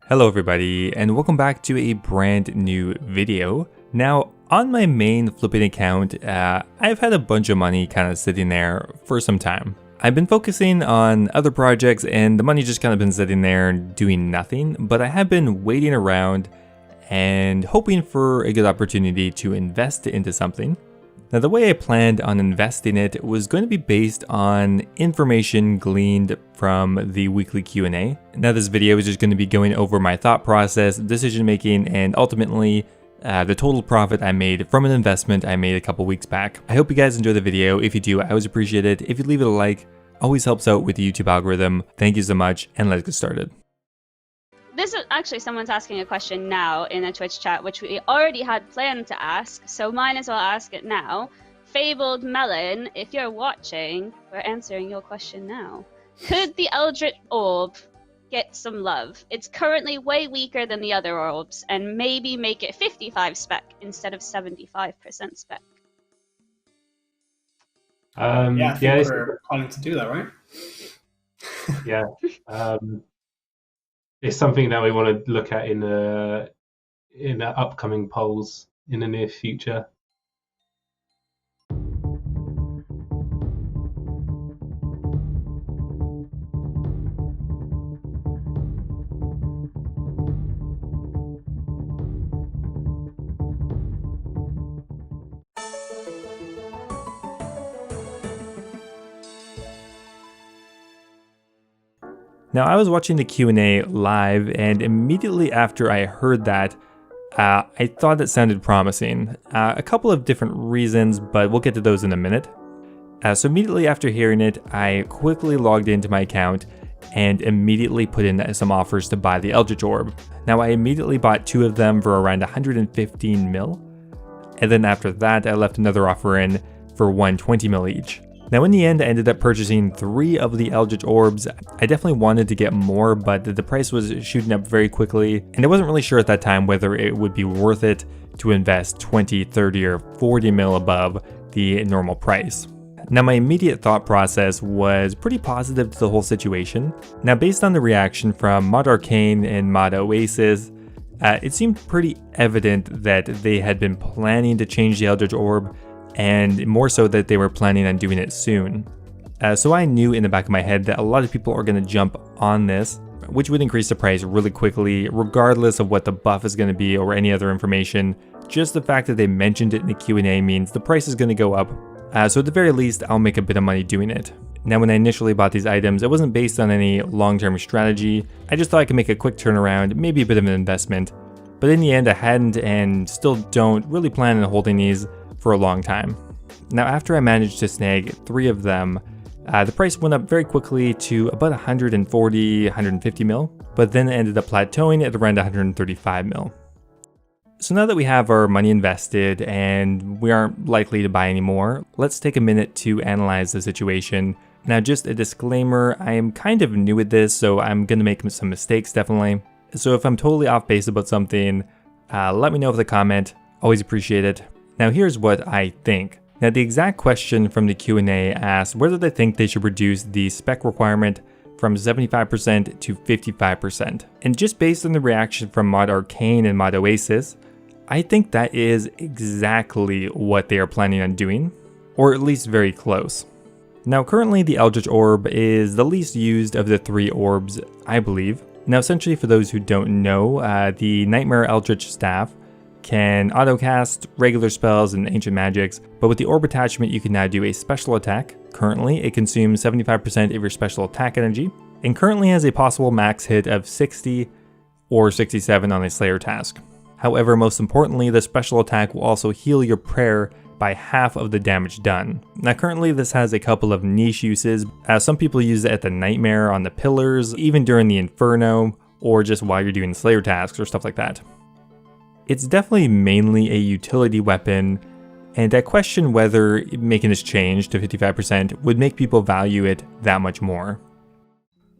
Hello everybody, and welcome back to a brand new video. Now, on my main flipping account, I've had a bunch of money kind of sitting there for some time. I've been focusing on other projects and the money's just kind of been sitting there doing nothing, but I have been waiting around and hoping for a good opportunity to invest into something. Now, the way I planned on investing it was going to be based on information gleaned from the weekly Q&A. Now, this video is just going to be going over my thought process, decision making, and ultimately the total profit I made from an investment I made a couple weeks back. I hope you guys enjoy the video. If you do, I always appreciate it. If you leave it a like, always helps out with the YouTube algorithm. Thank you so much, and let's get started. This is actually someone's asking a question now in a Twitch chat, which we already had planned to ask, so might as well ask it now. Fabled Melon, if you're watching, we're answering your question now. Could the Eldritch Orb get some love? It's currently way weaker than the other orbs, and maybe make it 55 spec instead of 75% spec. I think we're planning to do that, right? Yeah. It's something that we want to look at in the upcoming polls in the near future. Now, I was watching the Q&A live, and immediately after I heard that, I thought it sounded promising. A couple of different reasons, but we'll get to those in a minute. So immediately after hearing it, I quickly logged into my account and immediately put in some offers to buy the Eldritch Orb. Now, I immediately bought 2 of them for around 115 mil, and then after that, I left another offer in for 120 mil each. Now, in the end, I ended up purchasing 3 of the Eldritch Orbs. I definitely wanted to get more, but the price was shooting up very quickly, and I wasn't really sure at that time whether it would be worth it to invest 20, 30, or 40 mil above the normal price. Now, my immediate thought process was pretty positive to the whole situation. Now, based on the reaction from Mod Arcane and Mod Oasis, it seemed pretty evident that they had been planning to change the Eldritch Orb, and more so that they were planning on doing it soon. So I knew in the back of my head that a lot of people are going to jump on this, which would increase the price really quickly, regardless of what the buff is going to be or any other information. Just the fact that they mentioned it in the Q&A means the price is going to go up. So at the very least, I'll make a bit of money doing it. Now, when I initially bought these items, it wasn't based on any long-term strategy. I just thought I could make a quick turnaround, maybe a bit of an investment. But in the end, I hadn't and still don't really plan on holding these for a long time. Now, after I managed to snag 3 of them, the price went up very quickly to about 140, 150 mil, but then it ended up plateauing at around 135 mil. So now that we have our money invested and we aren't likely to buy any more, let's take a minute to analyze the situation. Now, just a disclaimer, I am kind of new at this, so I'm going to make some mistakes definitely. So if I'm totally off base about something, let me know with a comment. Always appreciate it. Now, here's what I think. Now, the exact question from the Q&A asked whether they think they should reduce the spec requirement from 75% to 55%. And just based on the reaction from Mod Arcane and Mod Oasis, I think that is exactly what they are planning on doing, or at least very close. Now, currently the Eldritch Orb is the least used of the 3 orbs, I believe. Now, essentially, for those who don't know, the Nightmare Eldritch Staff can autocast regular spells and ancient magics, but with the orb attachment you can now do a special attack. Currently, it consumes 75% of your special attack energy, and currently has a possible max hit of 60 or 67 on a Slayer task. However, most importantly, the special attack will also heal your prayer by half of the damage done. Now, currently this has a couple of niche uses. Some people use it at the Nightmare on the pillars, even during the Inferno, or just while you're doing Slayer tasks or stuff like that. It's definitely mainly a utility weapon, and I question whether making this change to 55% would make people value it that much more.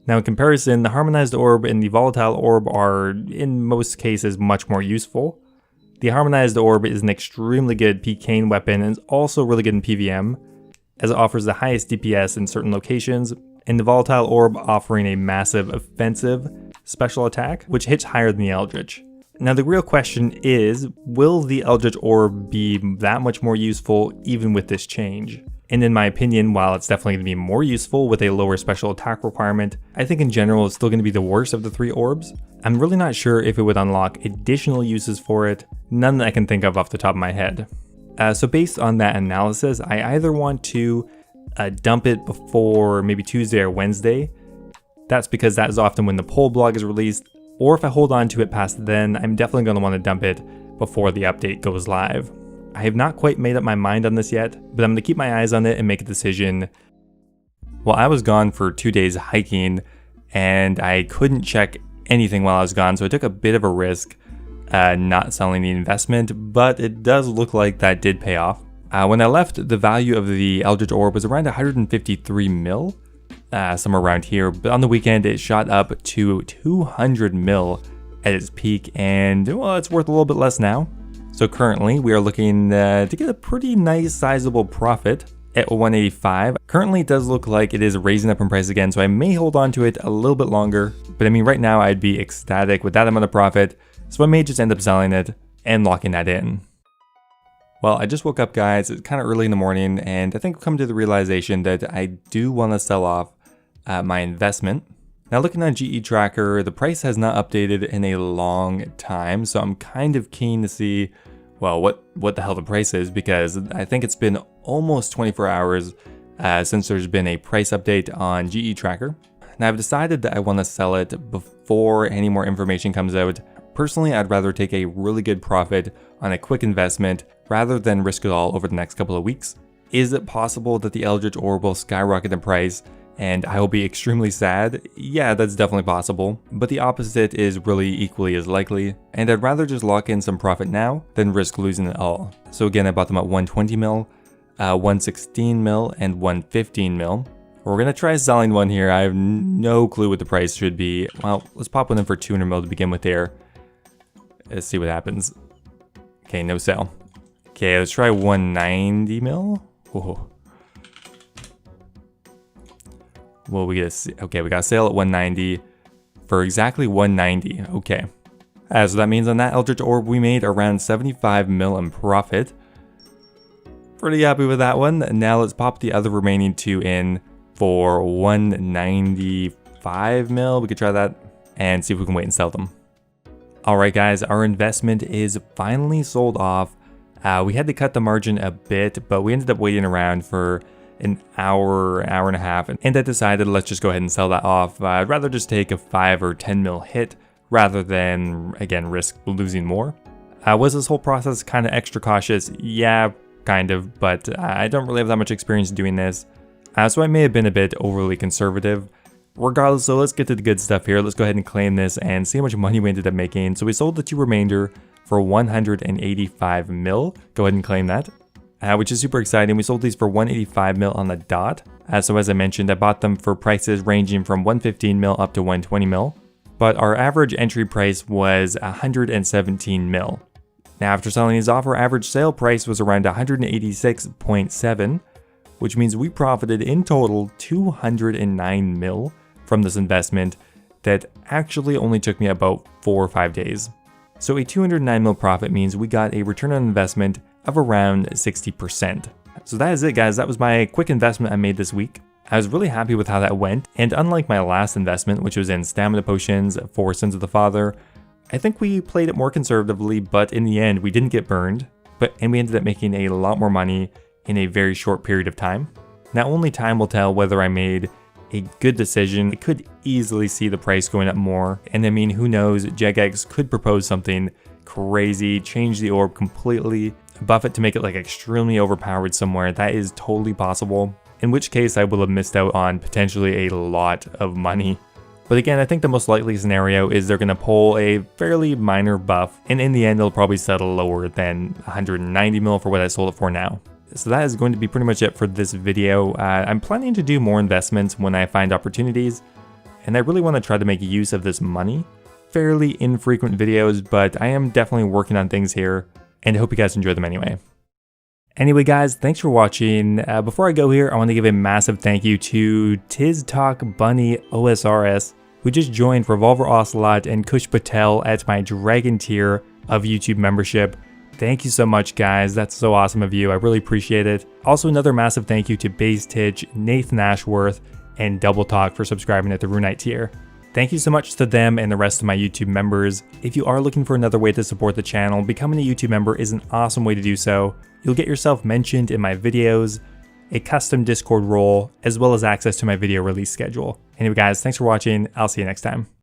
Now, in comparison, the Harmonized Orb and the Volatile Orb are, in most cases, much more useful. The Harmonized Orb is an extremely good PKing weapon and is also really good in PVM, as it offers the highest DPS in certain locations, and the Volatile Orb offering a massive offensive special attack, which hits higher than the Eldritch. Now the real question is, will the Eldritch Orb be that much more useful even with this change? And in my opinion, while it's definitely going to be more useful with a lower special attack requirement, I think in general it's still going to be the worst of the 3 orbs. I'm really not sure if it would unlock additional uses for it, none that I can think of off the top of my head. So based on that analysis, I either want to dump it before maybe Tuesday or Wednesday. That's because that is often when the poll blog is released, or if I hold on to it past then, I'm definitely going to want to dump it before the update goes live. I have not quite made up my mind on this yet, but I'm going to keep my eyes on it and make a decision. Well, I was gone for 2 days hiking, and I couldn't check anything while I was gone, so I took a bit of a risk not selling the investment, but it does look like that did pay off. When I left, the value of the Eldritch Orb was around 153 mil, somewhere around here, but on the weekend it shot up to 200 mil at its peak, and well, it's worth a little bit less now. So currently we are looking to get a pretty nice sizable profit at 185. Currently it does look like it is raising up in price again, so I may hold on to it a little bit longer, but I mean right now I'd be ecstatic with that amount of profit, so I may just end up selling it and locking that in. Well, I just woke up guys, it's kind of early in the morning, and I think I've come to the realization that I do want to sell off my investment. Now looking on GE Tracker, the price has not updated in a long time, so I'm kind of keen to see, well, what the hell the price is, because I think it's been almost 24 hours since there's been a price update on GE Tracker. Now I've decided that I want to sell it before any more information comes out. Personally, I'd rather take a really good profit on a quick investment rather than risk it all over the next couple of weeks. Is it possible that the Eldritch Orb will skyrocket in price and I will be extremely sad? Yeah, that's definitely possible, but the opposite is really equally as likely, and I'd rather just lock in some profit now than risk losing it all. So again, I bought them at 120 mil, 116 mil, and 115 mil. We're gonna try selling one here. I have no clue what the price should be. Well, let's pop one in for 200 mil to begin with there. Let's see what happens. Okay, no sell. Okay, let's try 190 mil. Whoa. Well, we got a sale at 190 for exactly 190. Okay. So that means on that Eldritch Orb we made around 75 mil in profit. Pretty happy with that one. Now let's pop the other remaining 2 in for 195 mil. We could try that and see if we can wait and sell them. Alright guys, our investment is finally sold off. We had to cut the margin a bit, but we ended up waiting around for an hour and a half, and I decided let's just go ahead and sell that off. I'd rather just take a 5 or 10 mil hit rather than, again, risk losing more. Was this whole process kind of extra cautious? Yeah, kind of, but I don't really have that much experience doing this, so I may have been a bit overly conservative. Regardless, so let's get to the good stuff here. Let's go ahead and claim this and see how much money we ended up making. So we sold the 2 remainder for 185 mil. Go ahead and claim that. Which is super exciting. We sold these for 185 mil on the dot. So as I mentioned, I bought them for prices ranging from 115 mil up to 120 mil. But our average entry price was 117 mil. Now after selling these off, our average sale price was around 186.7, which means we profited in total 209 mil from this investment that actually only took me about 4 or 5 days. So a 209 mil profit means we got a return on investment of around 60%. So that is it guys, that was my quick investment I made this week. I was really happy with how that went, and unlike my last investment, which was in stamina potions for Sons of the Father, I think we played it more conservatively, but in the end we didn't get burned, and we ended up making a lot more money in a very short period of time. Now only time will tell whether I made a good decision. I could easily see the price going up more, and I mean, who knows, Jagex could propose something crazy, change the orb completely, buff it to make it like extremely overpowered somewhere. That is totally possible, in which case I will have missed out on potentially a lot of money. But again, I think the most likely scenario is they're going to pull a fairly minor buff, and in the end it'll probably settle lower than 190 mil for what I sold it for now. So that is going to be pretty much it for this video. I'm planning to do more investments when I find opportunities, and I really want to try to make use of this money. Fairly infrequent videos, but I am definitely working on things here, and I hope you guys enjoy them anyway. Anyway guys, thanks for watching. Before I go here, I want to give a massive thank you to Tiz Talk Bunny OSRS who just joined Revolver Ocelot and Kush Patel at my Dragon tier of YouTube membership. Thank you so much, guys. That's so awesome of you. I really appreciate it. Also, another massive thank you to Baze Titch, Nathan Ashworth, and Double Talk for subscribing at the Runite tier. Thank you so much to them and the rest of my YouTube members. If you are looking for another way to support the channel, becoming a YouTube member is an awesome way to do so. You'll get yourself mentioned in my videos, a custom Discord role, as well as access to my video release schedule. Anyway guys, thanks for watching. I'll see you next time.